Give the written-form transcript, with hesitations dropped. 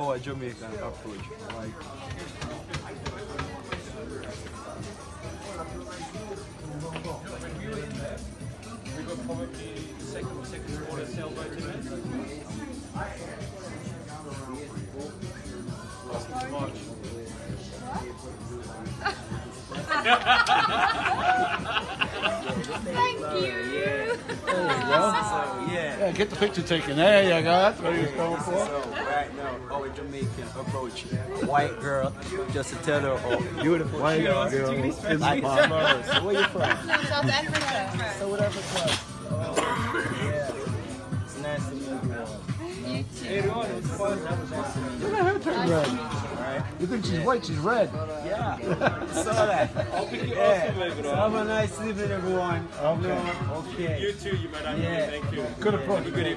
our Jamaican approach. Like, We got probably second quarter sailboat in it. Last March. Thank you. Yeah, get the picture taken. There you go. That's what he was going for. so right now, our Jamaican approach. White girl, just to tell her, oh, beautiful White girl. girl in Like, Boulevard. so where you from? South Africa. So whatever club. Oh, yeah. It's nice to meet you all. You Hey, too. Ron, it's fun. That was awesome. Look at her turn red. Alright? You think she's white? She's red. Yeah. Saw that. I'll pick you Yeah. up later So on. have a nice evening, everyone. Okay. No, okay. You too, you man. Yeah. Thank you. Good approach. Have a good evening.